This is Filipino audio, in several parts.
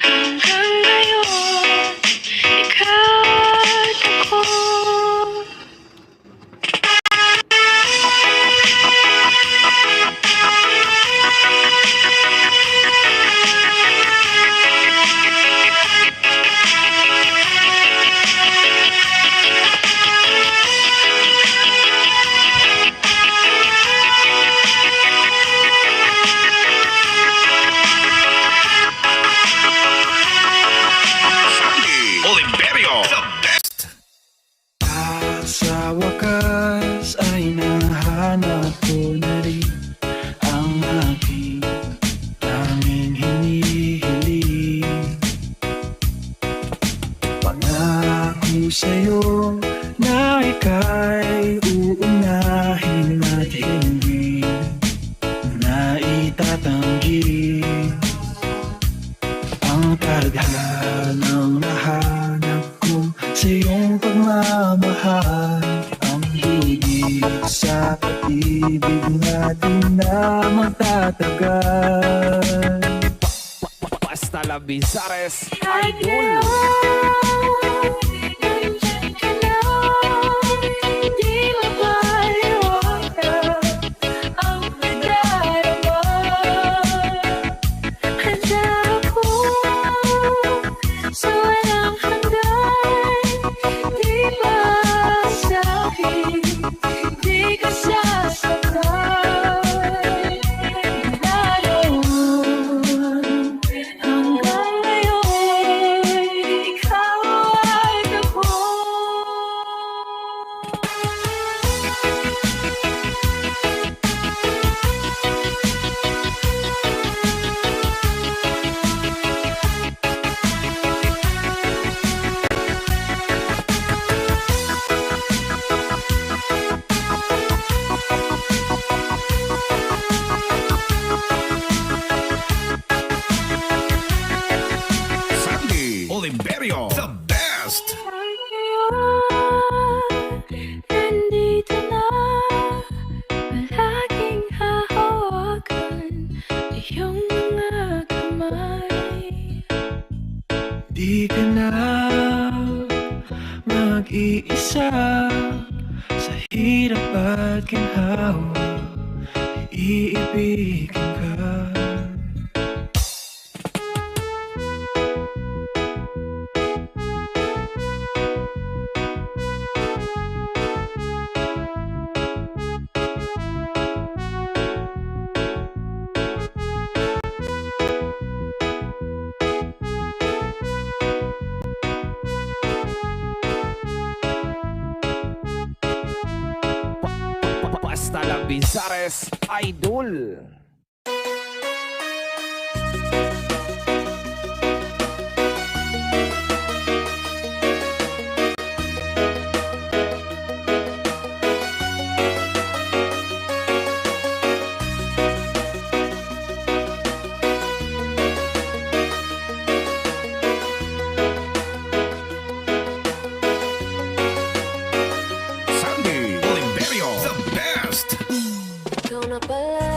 Hanggang ngayon, ikaw at ako. Oliverio, the best. Sa wakas ay nahanap ko na rin ang aking tanging hinihiling. Pangako sa'yo na ika'y uunahin at hindi na itatanggi ang tadhanang nahanap ko sa iyong pagmamahal. Ang higit sa pag-ibig natin na magtatagal. Basta la Bizares Kahit Idol. ngayon, nandyan ka na. Di mapaliwanag ang nagdarama. Handa ako sa walang hanggan. Di masahin, di ka sasaktan. Lalo hanggang ngayon, ikaw at ako. Sandy Oliverio, the best. Nandito na, palaging hahawakan iyong mga kamay. Di ka na mag-iisa sa hirap at ginhawa. Iibigin ka. Basta la Bizares Idol. Sandy Oliverio, the best. Ikaw na pala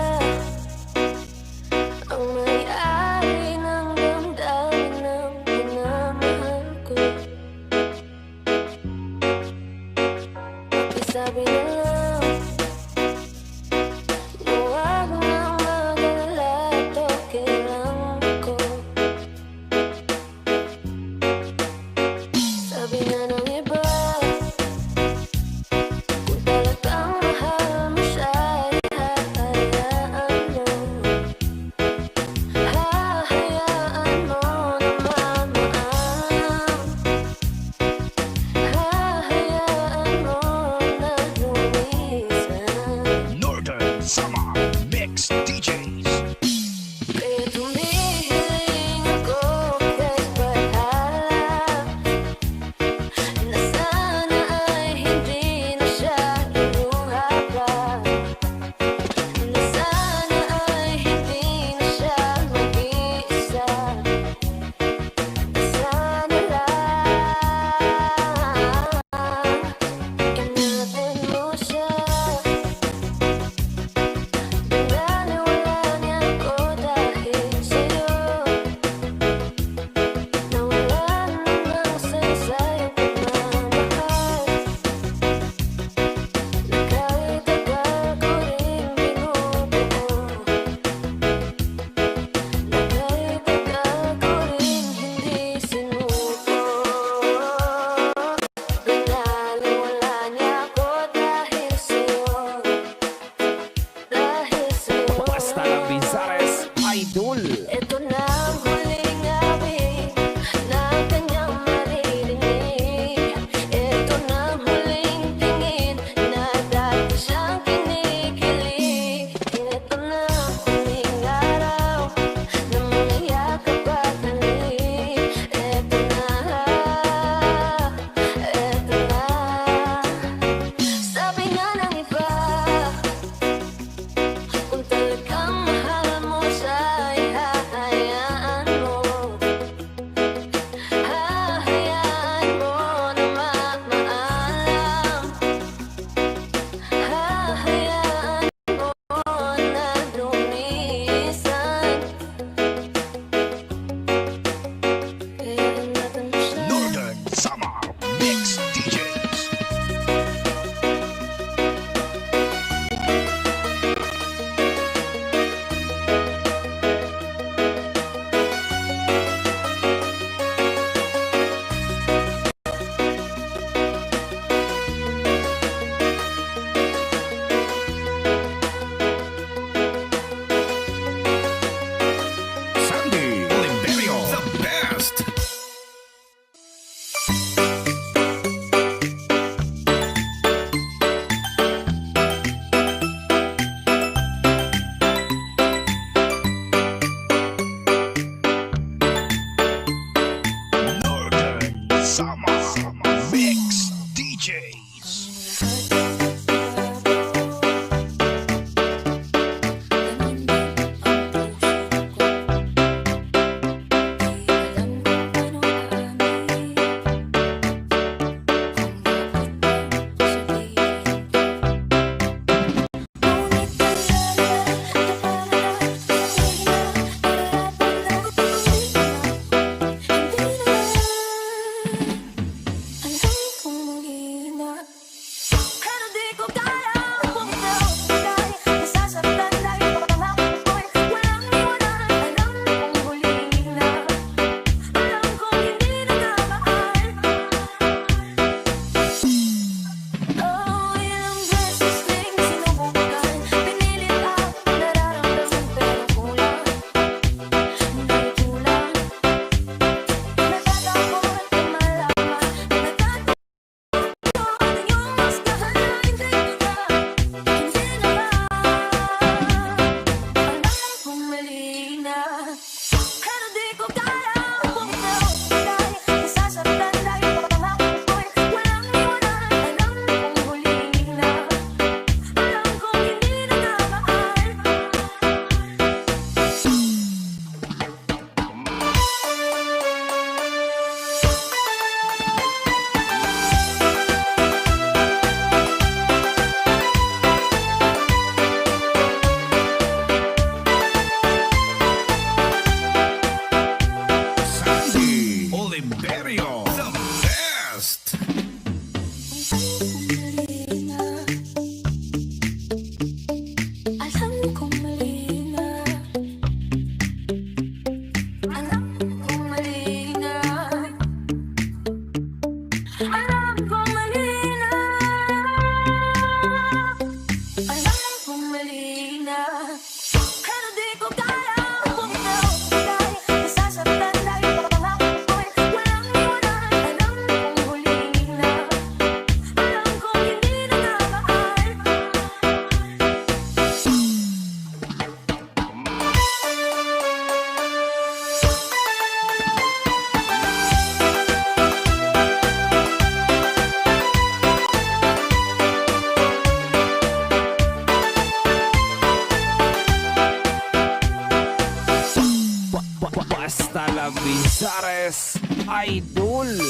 Basta la Bizares Idol.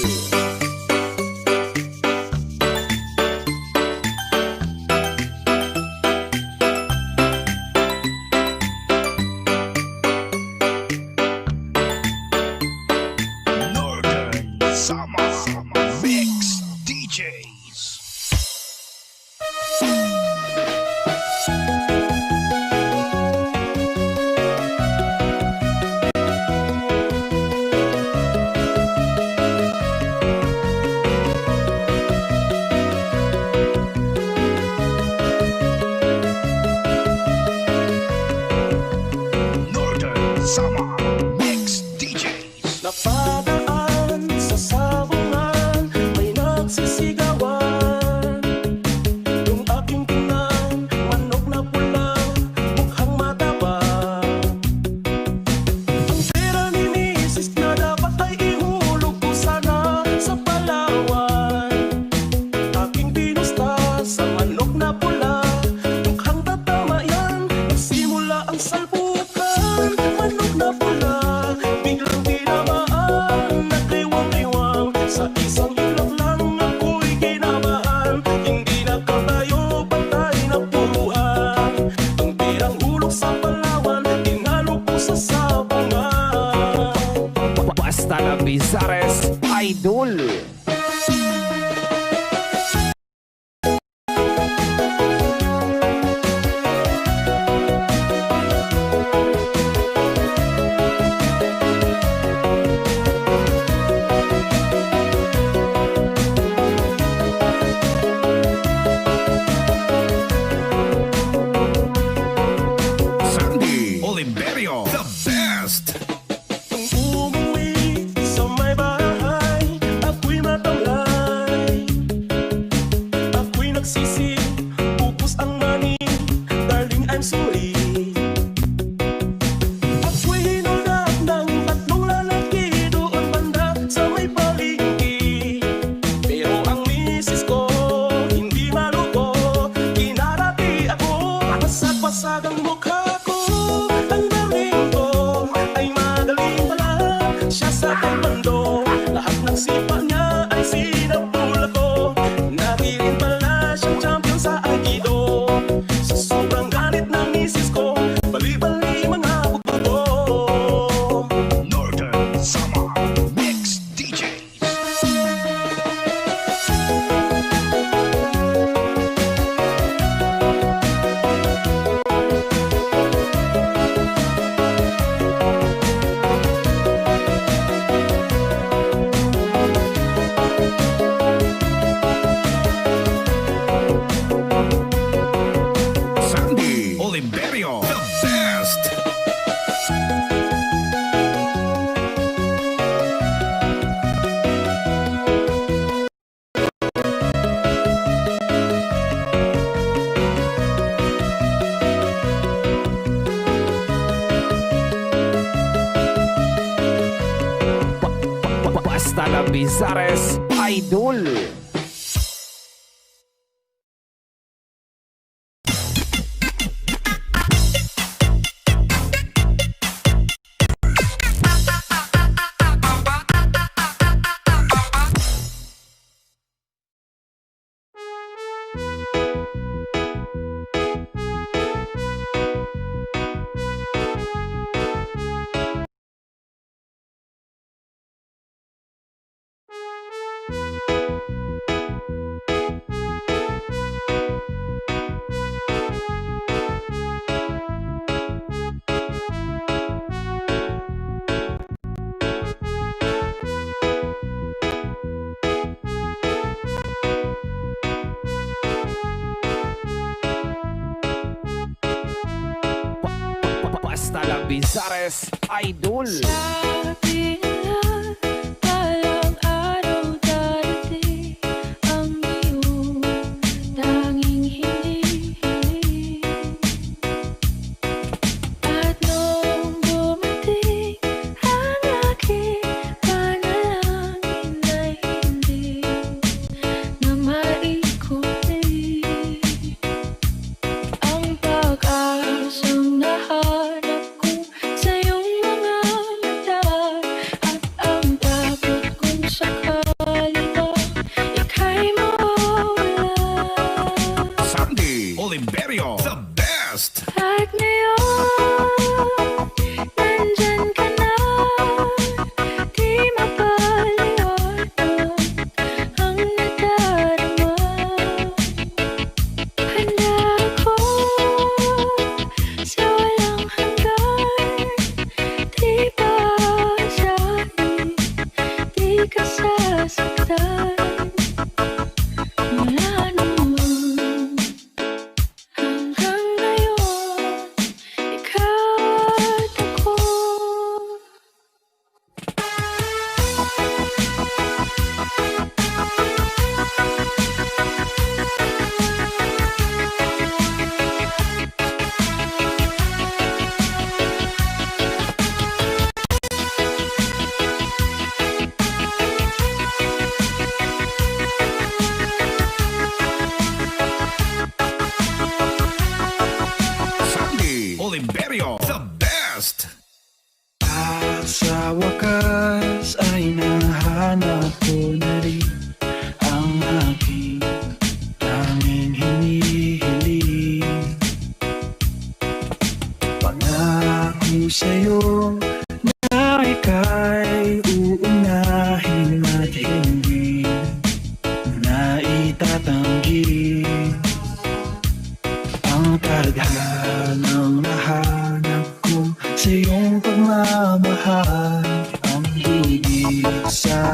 Northern Summer Mix DJs. Northern Summer Mix DJs. Napadaan sa sabungan, may nagsisigawan. Yung aking tingnan, manok na pulang, mukhang mataba. Ang pera ni misis na dapat ay ihulog ko sana sa Palawan. Aking pinusta sa manok na pula, mukhang tatama yan. Nagsimula ang salpukan, manok na pula, biglang tinamaan, nagkiwang-kiwang. Sa isang iglap lang ako'y kinabahan, hindi nakatayo, patay na puruhan. Ang pirang hulog sa Palawan, tinalo ko sa sabungan. Basta la Bizares Idol. Sandy Oliverio, the best. Nung umuwi sa may bahay, ako'y matamlay. Ako'y nagsisi, upos ang mani, darling I'm sorry. Ako'y hinulak ng tatlong lalaki doon banda sa may palengke. Pero ang misis ko, hindi maluto, kinarati ako, basag-basag ang mukha ko. Ang darling ko ay magaling pala, siya sa taekwondo, lahat ng sipa niya ay sinapula ko. Nakirin pala siyang champion sa Aikido. Sa sobrang galit ng misis ko, bali-bali mga buto ko. Northern Summer Mix DJs. Sandy Oliverio, the best. Basta la Bizares Idol. Basta la Bizares Idol. Sabi nila, balang araw darating ang iyong tanging hinihiling. At nung dumating ang aking panalangin ay hindi na maikutin. Ang pag-asang nahanap ko sa iyong mga mata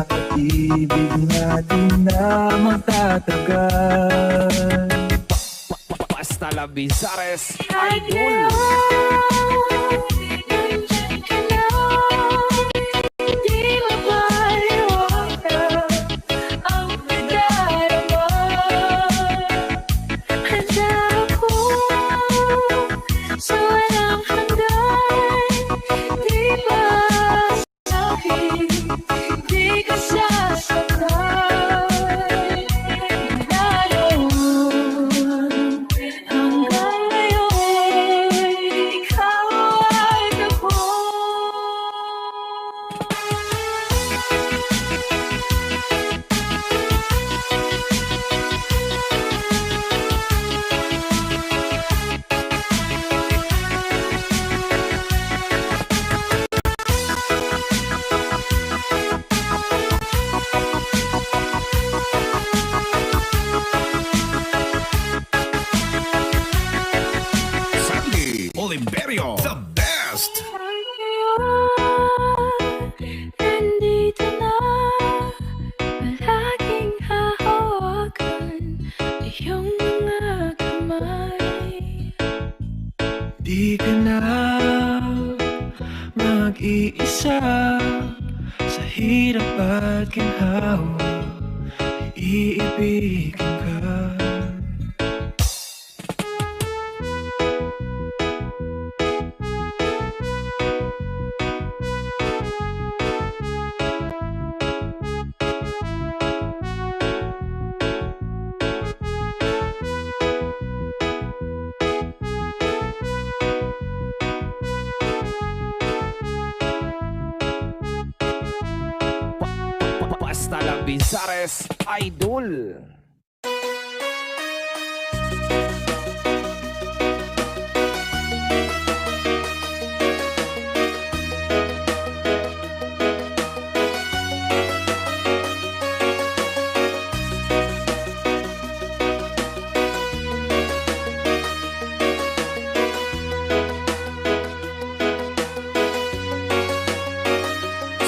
pag-ibig natin na magtatagal. Basta La Bizares, Kahit Idol. ngayon, nandyan ka na. Di mapaliwanag ang nadarama. Handa ako sa walang hanggan. Di ba sa'kin, di ka sasaktan. Mula noon hanggang ngayon, ikaw ay ako. Sandy Oliverio, the best. Nandito na, palaging hahawakan iyong mga kamay. Di ka na mag-iisa sa hirap at ginhawa, iibigin ka. Basta La Bizares, Idol.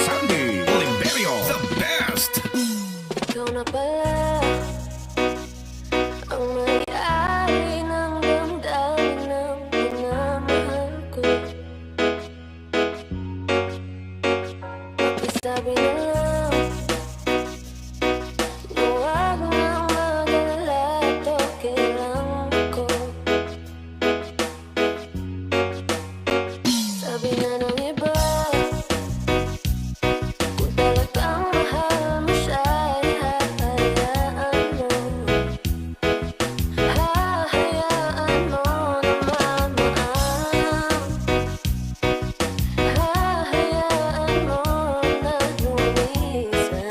Sandy Oliverio, the best. Ikaw na pala ang may-ari ng damdamin ng minamahal ko. Pakisabi na lang na huwag nang mag-alala at okay lang ako. Sabi na ng iba, kung talagang mahal mo siya, ay hahayaan mo. Hahayaan mo na mamaan. Hahayaan mo na lumisan.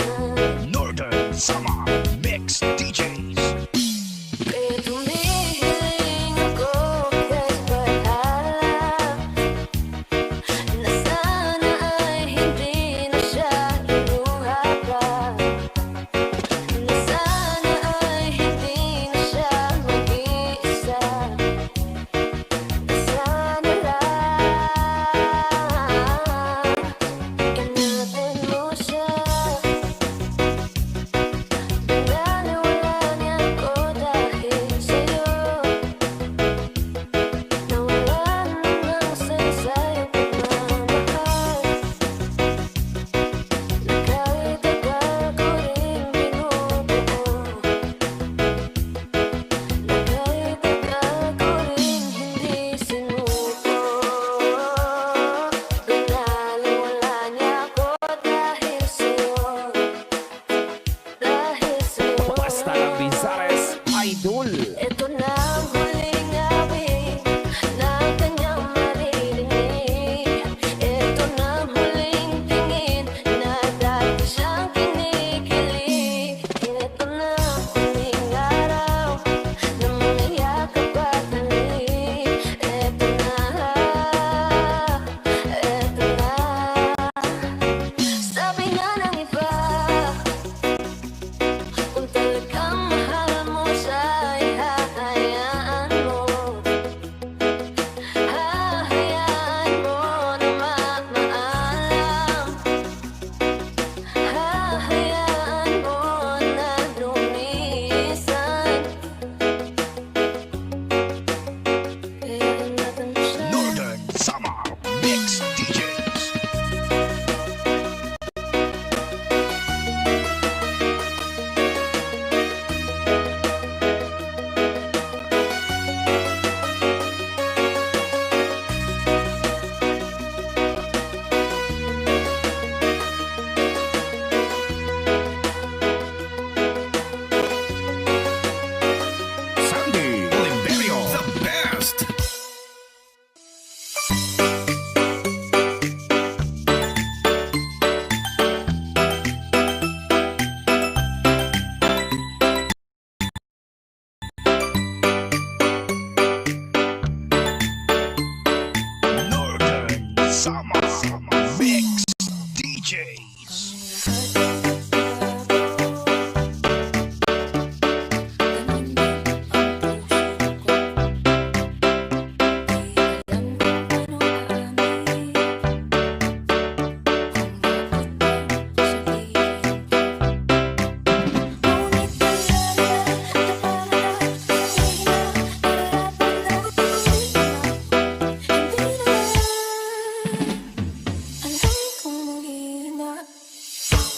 DJs.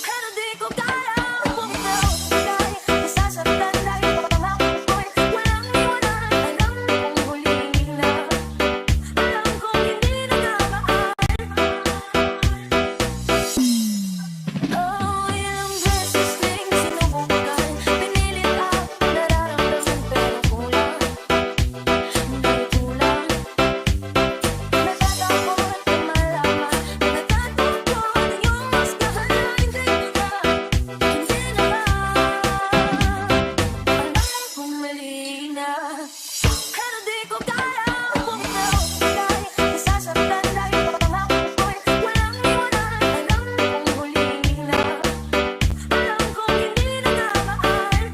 Pero di ko kaya bumitaw dahil nasasaktan dahil pangako ko'y walang iwanan. Alam kong huli na, alam kong hindi na namaan. Oh, ilang beses ding sinubukan, pinilit ang nararamdaman pero kulang, hindi kulang. Natatakot na malaman, natatakot ang iyong mas kahal na hindi ko na, hindi naman. Alam kong mali na, pero di ko kaya bumitaw dahil nasasaktan dahil pangako ko'y walang iwanan. Alam kong huli na, alam kong hindi na namaan.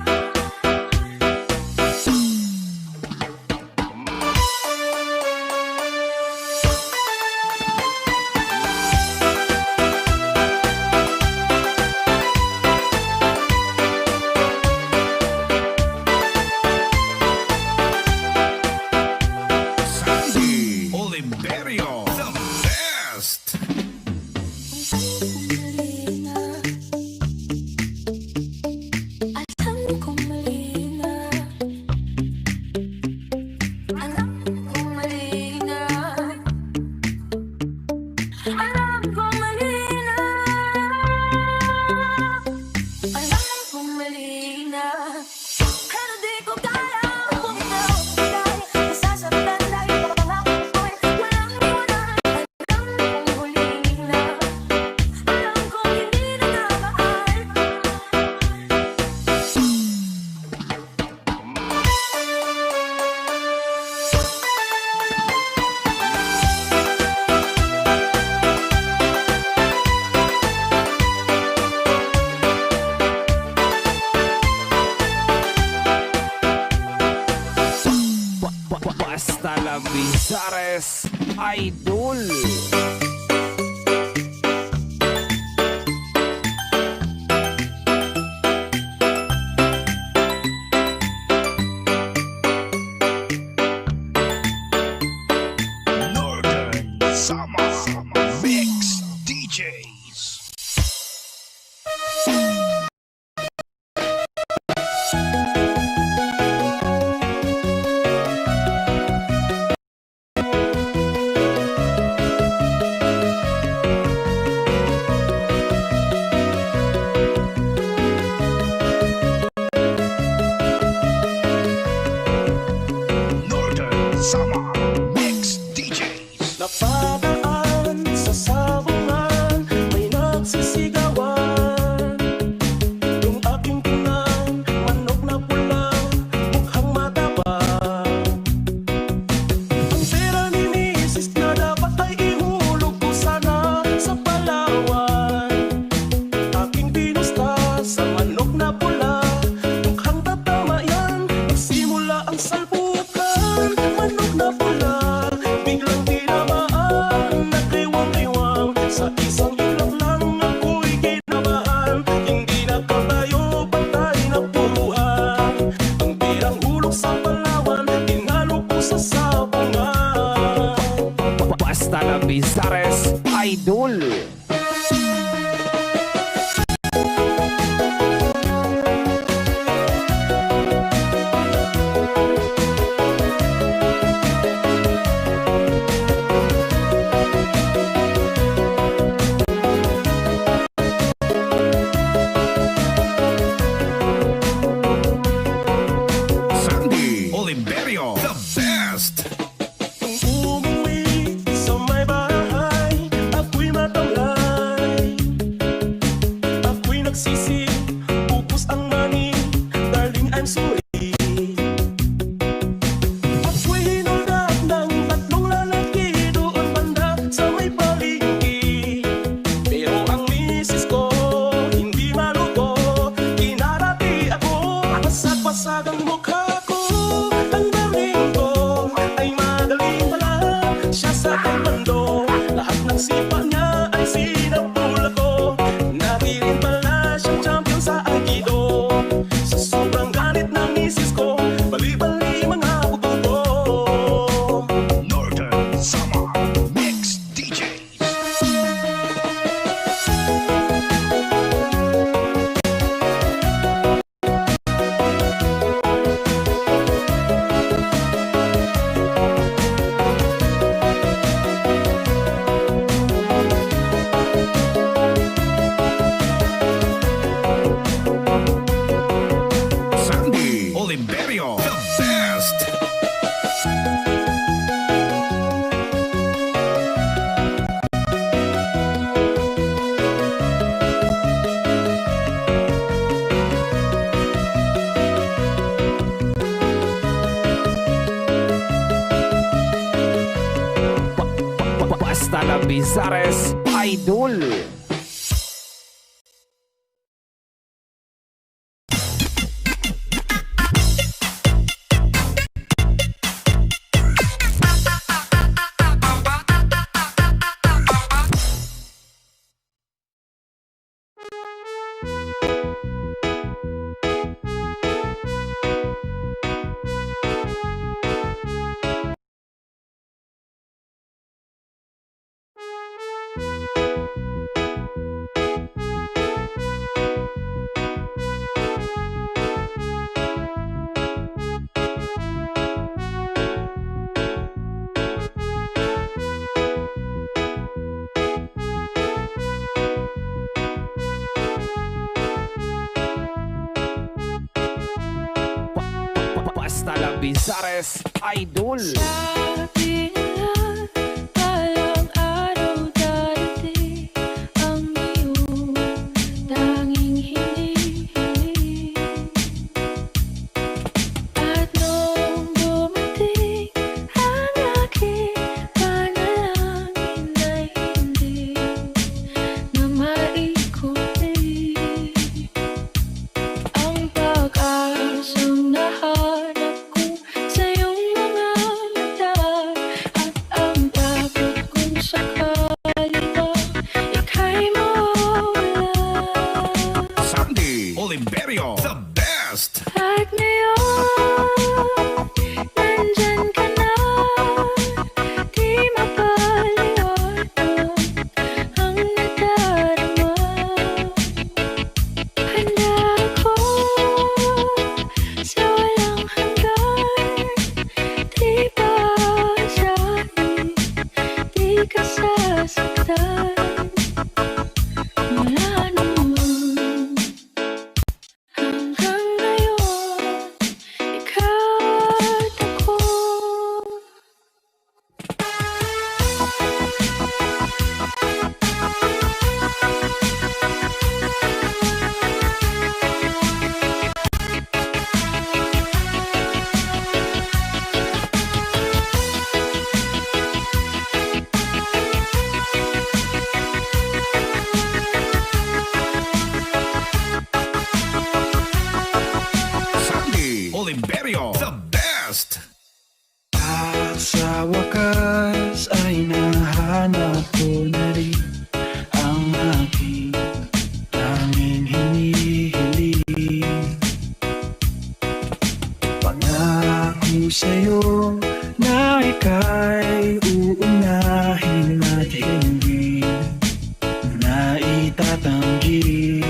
Sandy Oliverio, the best. Alam kong mali na, alam kong mali na, alam kong mali na, alam kong mali na, pero di ko kaya bumitaw dahil nasasaktan dahil pangako ko'y walang iwanan. Alam kong huli na, alam kong hindi na namaan. Basta la Bizares Idol. Northern Summer Mix DJs. Labizares Idol. Basta Labizares Idol. Sabi nila, balang araw darating ang iyong tanging hinihiling. At nung dumating ang aking panalangin ay hindi na maikutin ang pag-asang nahanap ko sa iyong mga mata. At ang takot kung sakali na ika'y mawala. Sandy Olimperio, the best. At ngayon, nandyan ka na, di mapaliwanag ang nadarama. Handa ako sa walang hanggan, di ba asahin, di ka sasaktan. Mula noon hanggang ngayon, ikaw at ako. Sandy Olimperio, the best. At sa wakas ay nahanap ko na rin ang aking tanging hinihiling. Pangako sa'yo na ika'y uunahin at hindi na itatanggi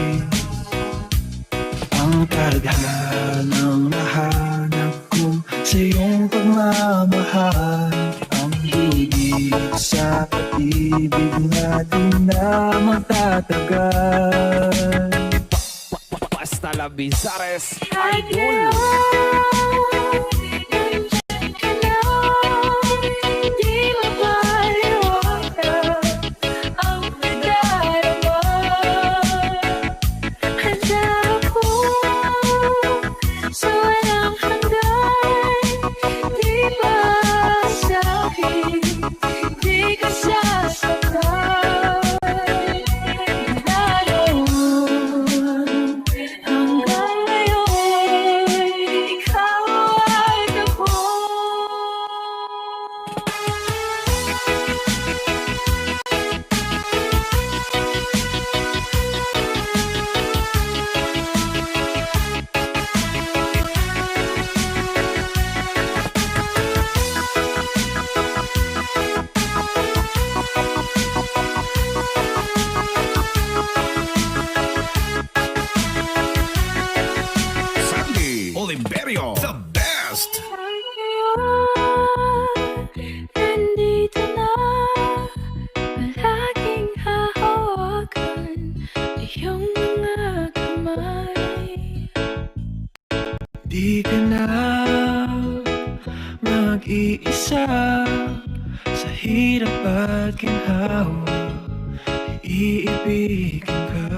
ang tadhanang nahanap ko sa iyong pagmamahal. Ang higit sa pag-ibig natin na magtatagal. Basta Labizares At Idol. ngayon, nandyan ka na, di mapaliwanag ang nadarama. Handa ako sa walang hanggan, di ba asahin, di ka sasaktan. Mula noon hanggang ngayon, ikaw at ako. Sandy Olimperio, the best. Nandito na, palaging hahawakan iyong mga kamay. Di ka na mag-iisa sa hirap at ginhawa, iibigin ka.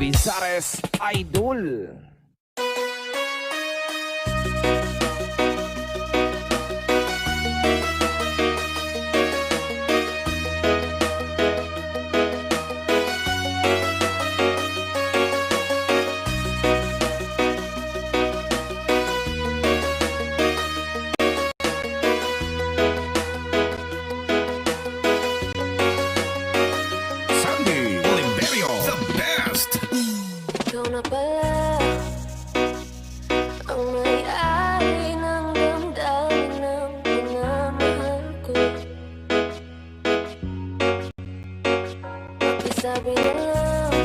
Bizares, Idol. Sandy Oliverio, the best. Ikaw na pala ang may-ari ng damdamin ng minamahal ko. Pakisabi na lang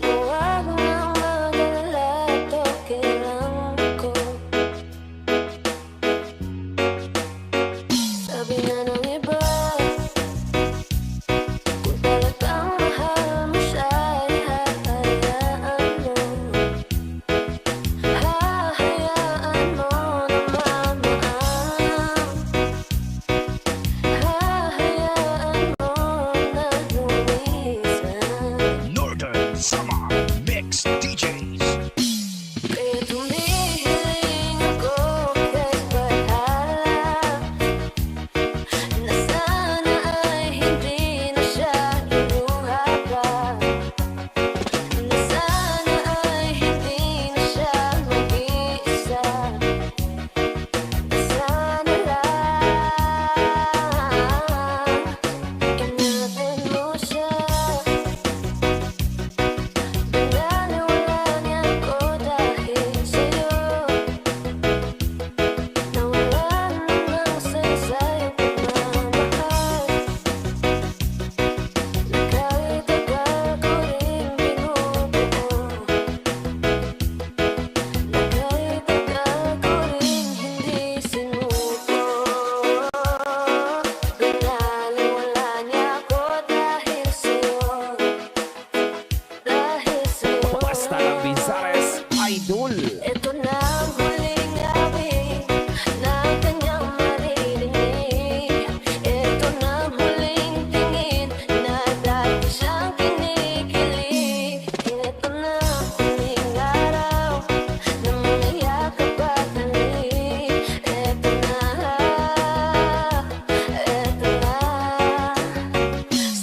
na huwag nang mag-alala at okay lang ako. Sabi nga ng iba, kung talagang mahal mo siya ay hahayaan mo. Hahayaan mo na mamaan. Hahayaan mo na lumisan. Northern Summer Mix DJs. Kaya tumihiling ako kahit bahala na sana ay hindi na siya iluha pa. Na sana ay hindi na siya mag-iisa. Sana lang ingatan mo siya. Pinaniwala niya ako dahil sa'yo. Nawalan ng saysay ang pagmamahal. Na kahit tagal ko rin binubuo. Na kahit tagal ko rin hindi sinuko. Pinaniwala niya ako dahil sa'yo. Dahil sa'yo. Basta lang Bizares, Idol. Ito na ang huling gabi na kanyang maririnig. Ito na ang huling tingin na dati siyang kinikilig. Ito na ang huling araw na mga yakap at halik. Ito na.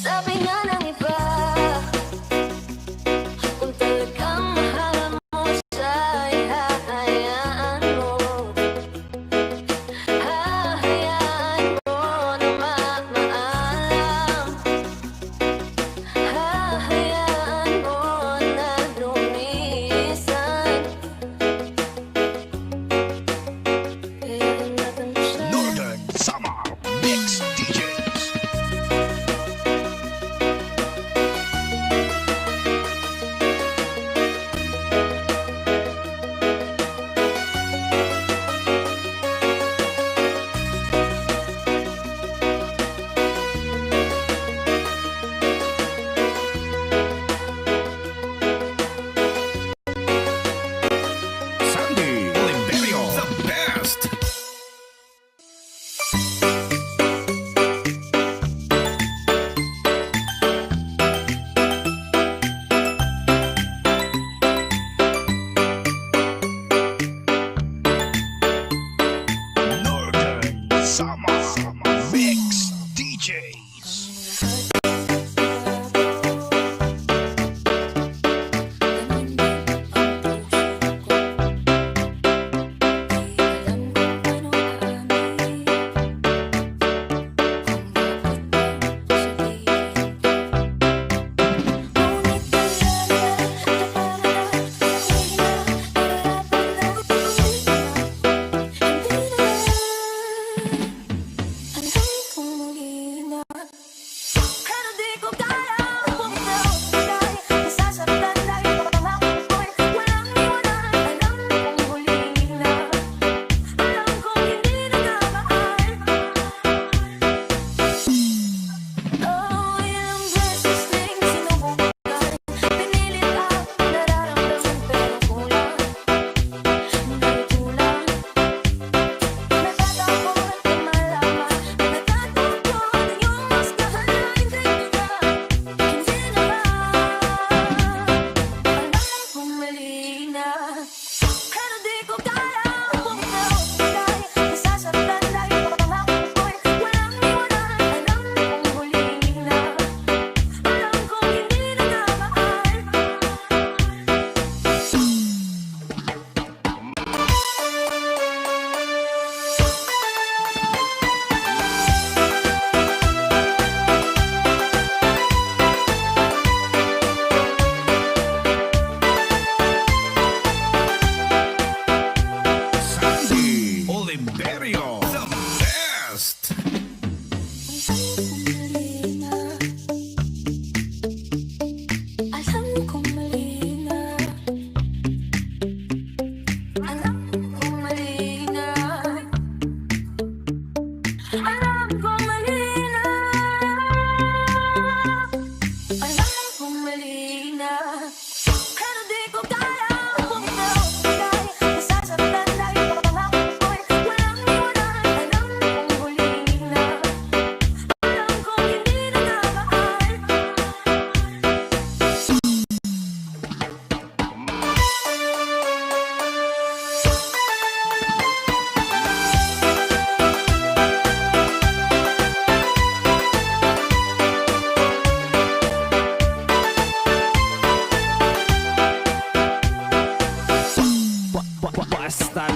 Sabi nga ng iba, kung talagang mahal mo siya ay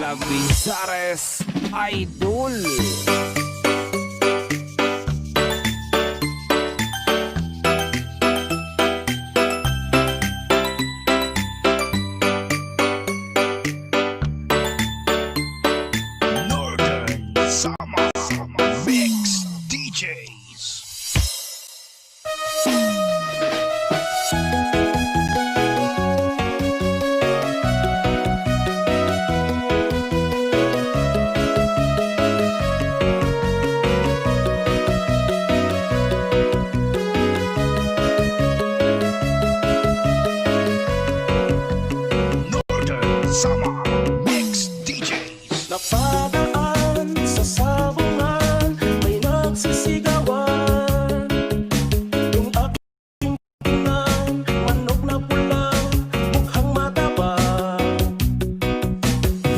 Talabizares Idol. Northern Summer Mix DJs. Northern Summer Mix DJs. Napadaan sa sabungan, may nagsisigawan. Yung aking tingnan, manok na pula, mukhang mataba.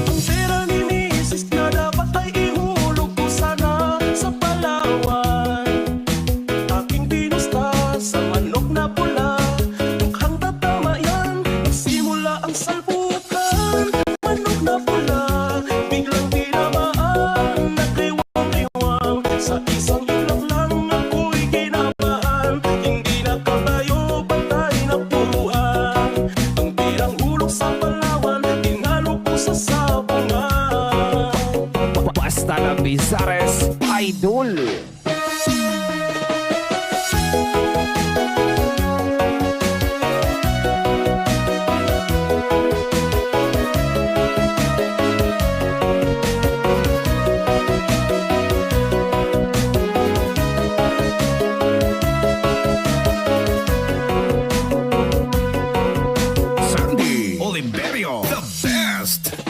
Ang pera ni Mrs. na dapat ay ihulog ko sana sa Palawan. Aking binusta sa manok na pula, mukhang tatama yan. Nagsimula ang salpukan, manok na pula, biglang tinamaan, nagriwang-riwang. Sa isang ilang lang ako'y kinabahan, hindi nakatayo, patay na puruhan. Ang pirang hulog sa Palawan, tinalo ko sa sabungan. Basta Talabizares Idol. Sandy Oliverio, the best.